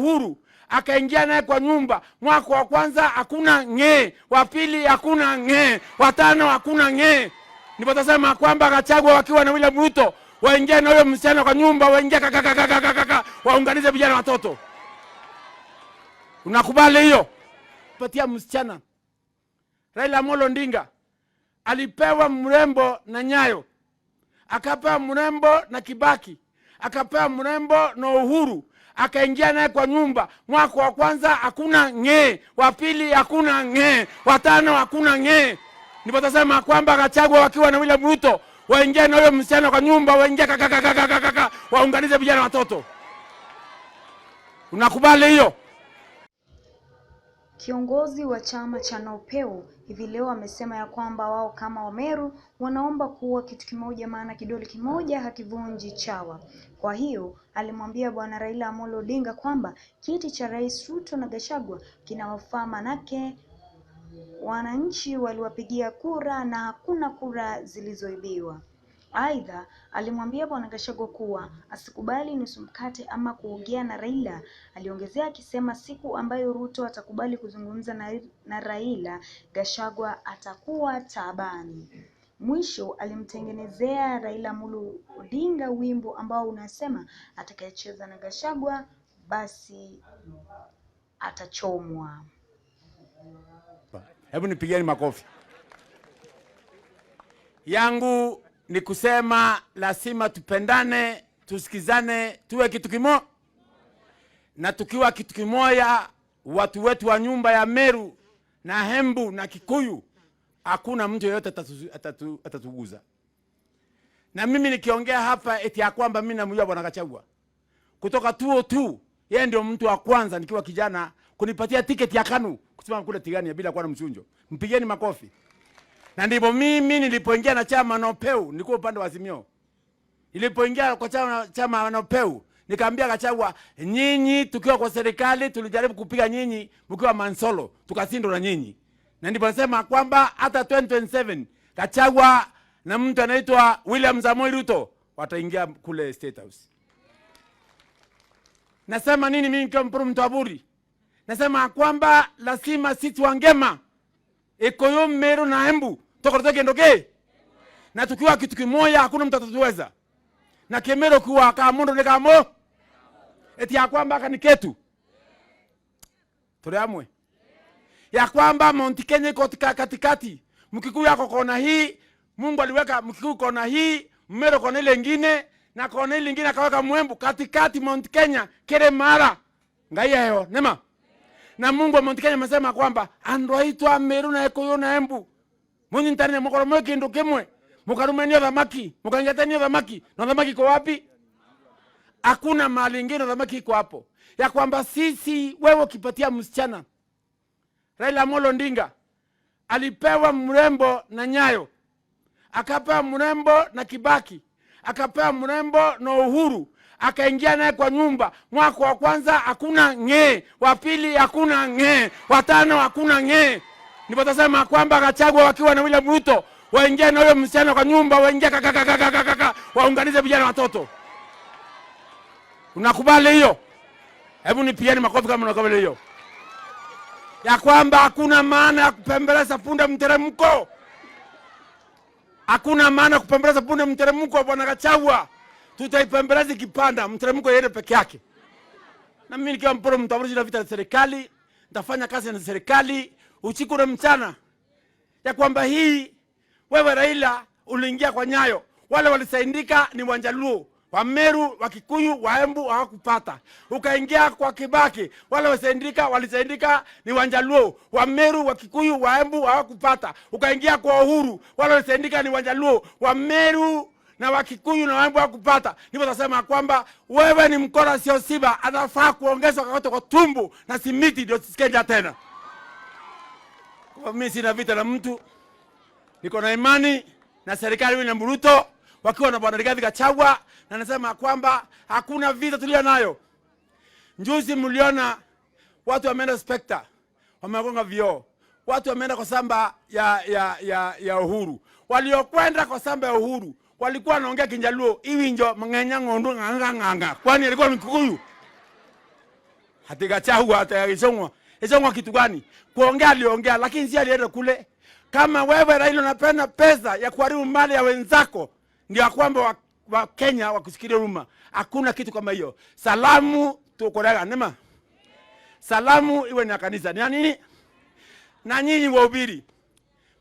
Uhuru, akaingia naye kwa nyumba. Mwaka wa kwanza hakuna nge, wa pili hakuna nge, wa tano hakuna nge. Ndipo tasema kwamba Gachagua wakiwa na William Ruto waingia na huyo msichana kwa nyumba, waingia kaka waunganize vijana watoto. Unakubali hiyo? Patia msichana. Raila Amolo Odinga alipewa mrembo na Nyayo, akapewa mrembo na Kibaki, akapewa mrembo na Uhuru, akaingia naye kwa nyumba. Mwaka wa kwanza hakuna nge, wa pili hakuna nge, wa tano hakuna nge. Ndipo tasema kwamba Gachagua wakiwa na William Ruto waingia na huyo msichana kwa nyumba, waingia kaka waunganize vijana watoto. Unakubali hiyo? Kiongozi wa chama cha NOPEU hivi leo amesema ya kwamba wao kama Wameru wanaomba kuwa kitu kimoja, maana kidole kimoja hakivunji chawa. Kwa hiyo alimwambia bwana Raila Amolo Odinga kwamba kiti cha Rais Ruto na Gachagua kinawafaa, manake wananchi waliwapigia kura na hakuna kura zilizoibiwa. Aidha, alimwambia bwana Gachagua kuwa asikubali nusu mkate ama kuongea na Raila. Aliongezea akisema siku ambayo Ruto atakubali kuzungumza na Raila, Gachagua atakuwa taabani. Mwisho alimtengenezea Raila Amolo Odinga wimbo ambao unasema atakayecheza na Gachagua basi atachomwa. Hebu nipigeni makofi. Yangu ni kusema lazima tupendane, tusikizane, tuwe kitu kimoja. Na tukiwa kitu kimoja, watu wetu wa nyumba ya Meru na Embu na Kikuyu, hakuna mtu yeyote atatuguza. Na mimi nikiongea hapa eti ya kwamba mimi namjua bwana Gachagua kutoka 2002, yeye ndio mtu wa kwanza nikiwa kijana kunipatia tiketi ya KANU kusimama kule Tigania bila kuwa na mchunjo. Mpigeni makofi. Na ndipo mimi nilipoingia na chama NOPEU, nilikuwa upande wa Azimio. Nilipoingia kwa chama NOPEU, nikaambia Gachagua, nyinyi tukiwa kwa serikali tulijaribu kupiga nyinyi mkiwa Mansolo, tukashindwa na nyinyi. Na ndipo nasema kwamba hata 2027 Gachagua na mtu anaitwa William Samoei Ruto wataingia kule State House. Nasema nini mimi kama Mpuru Mtaburi? Nasema kwamba lazima sisi Wangema, Ikoyo, Meru na Embu tokotoke ndoke. Na tukiwa kitu kimoja hakuna mtu atatuweza. Na Kemero kuwa Kamundo ni kamo. Eti ya kwamba kaniketu. Tureamwe. Ya kwamba Mount Kenya iko katikati. Mkikuyu yako kona hii, Mungu aliweka Mkikuyu kona hii, Meru kona ile nyingine, na kona ile nyingine akaweka Mwembu katikati Mount Kenya, Keremara. Ngaya hiyo, nema. Na Mungu wa Mount Kenya amesema kwamba andwaitwa Meru na Ikoyo na Embu. Munyi ntani mukoro mweke ndo kemwe. Mukarumenia dhamaki, mukangetania dhamaki. Na dhamaki iko wapi? Hakuna mahali ingine dhamaki iko hapo. Ya kwamba sisi wewe ukipatia msichana. Raila Amolo Odinga alipewa mrembo na Nyayo, akapewa mrembo na Kibaki, akapewa mrembo na Uhuru, akaingia naye kwa nyumba. Mwaka wa kwanza hakuna nge, wa pili hakuna nge, wa tano hakuna nge. Ndipo tasema kwamba Gachagua wakiwa na William Ruto waingia na huyo msichana kwa nyumba, waingia kaka waunganize vijana watoto. Unakubali hiyo? Hebu nipieni makofi kama unakubali hiyo. Ya kwamba hakuna maana ya kupembeleza punda mteremko. Hakuna maana kupembeleza punda mteremko bwana Gachagua. Tutaipembeleza kipanda mteremko yeye peke yake. Na mimi nikiwa Mpuru Mtaburi na vita na serikali, nitafanya kazi na serikali usiku na mchana. Ya kwamba hii wewe Raila uliingia kwa Nyayo, wale walisaindika ni Wanjaluo, wa Meru, wa Kikuyu, wa Embu hawakupata. Ukaingia kwa Kibaki, wale walisaindika ni Wanjaluo, wa Meru, wa Kikuyu, wa Embu hawakupata. Ukaingia kwa Uhuru, wale walisaindika ni Wanjaluo, wa Meru na wa Kikuyu na Embu hawakupata. Ndipo nasema kwamba wewe ni mkora sio siba, anafaa kuongezwa kwa tumbo na simiti ndio sisikenya tena. Kwa mimi sina vita na mtu. Niko na imani na serikali William Ruto wakiwa na bwana Rigathi Gachagua, na nasema kwamba hakuna vita tulio nayo. Njuzi mliona watu wameenda Spectre, wamegonga vioo. Watu wameenda kwa samba ya Uhuru. Waliokwenda kwa samba ya Uhuru walikuwa wanaongea Kinjaluo, iwinjo mangenya ngondo nganga. Kwani alikuwa Mkikuyu? Ati Gachagua atagishongwa. Ishongwa kitu gani? Kuongea aliongea, lakini si alienda kule. Kama wewe Raila unapenda pesa ya kuharibu mali ya wenzako, ndio kwamba wa Kenya wakusikiria huruma. Hakuna kitu kama hiyo. Salamu tukolega nema. Salamu iwe ni kanisa. Ni nini? Na nyinyi wahubiri.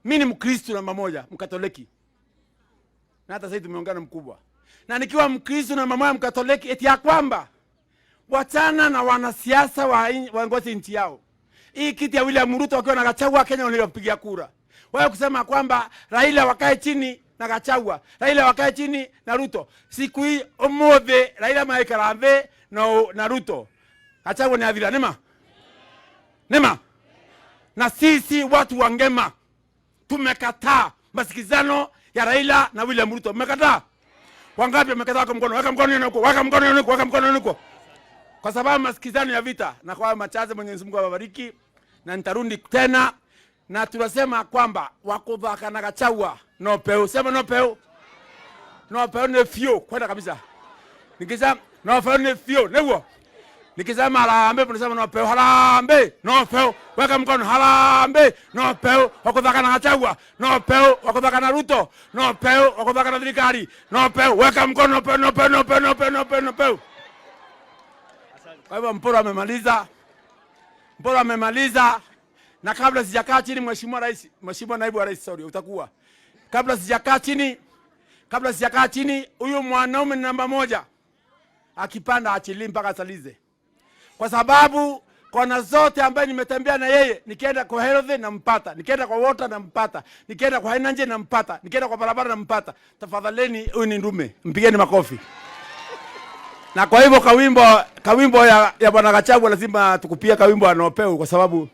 Mimi ni Mkristo namba moja, Mkatoliki. Na hata sasa tumeongana mkubwa. Na nikiwa Mkristo na mama Mkatoliki eti ya kwamba wachana na wanasiasa waongoze nchi yao. Hii kiti ya William Ruto wakiwa na Gachagua Kenya wanapigia kura. Wao kusema kwamba Raila wakae chini na Gachagua, Raila wakae chini na Ruto. Siku hii omothe Raila maikarambe na Ruto. Gachagua ni adhira nema. Nema. Na sisi watu wa Ngema tumekataa masikizano ya Raila na William Ruto. Mmekataa. Wangapi wamekataa kwa mkono? Weka mkono huko, weka mkono huko, weka mkono huko. Kwa sababu masikizano ya vita na kwa machache Mwenyezi Mungu awabariki na nitarundi tena na tunasema kwamba wakubaka na Gachagua no peu. Sema no peu. No peu ne fio kwenda kabisa. Nikisema no peu ne fio newo. Nikisema harambe tunasema no peu harambe no peu. Weka mkono harambe no peu. Wakubaka na Gachagua no peu. Wakubaka na Ruto no peu. Wakubaka na thirikari no peu. Weka mkono no peu no peu no peu no peu no peu no peu. Kwa hivyo Mporo amemaliza. Mporo amemaliza. Na kabla sijakaa chini Mheshimiwa Naibu wa Rais, sorry, utakuwa. Kabla sijakaa chini huyu mwanaume namba moja akipanda achili mpaka salize. Kwa sababu kona zote ambaye nimetembea na yeye, nikienda kwa health nampata, nikienda kwa water nampata, nikienda kwa energy nampata, nikienda kwa barabara nampata. Tafadhaleni huyu ni ndume, mpigeni makofi. Na kwa hivyo kawimbo ya Bwana Gachagua lazima tukupia kawimbo anopeu kwa sababu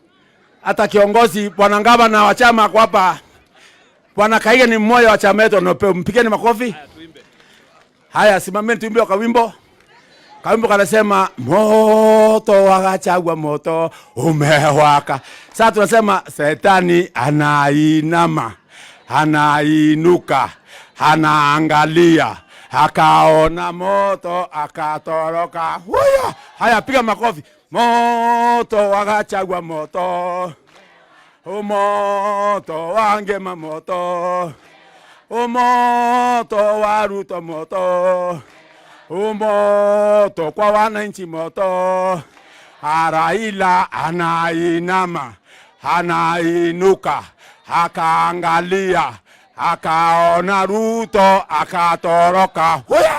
hata kiongozi Bwana Ngaba na wachama kwa hapa Bwana Kaiga ni mmoja wa chama yetu anopeu. Mpigeni makofi. Haya tuimbe. Haya simameni tuimbe kawimbo. Kawimbo kanasema moto wa Gachagua moto umewaka. Sasa tunasema Shetani anainama, anainuka, anaangalia. Akaona moto akatoroka. Huyo. Haya piga makofi. Moto wa Gachagua moto. Moto wa Ngema moto. Moto wa Ruto moto. Moto kwa wananchi moto. Raila anainama, anainuka, akaangalia. Akaona Ruto akatoroka. Huya!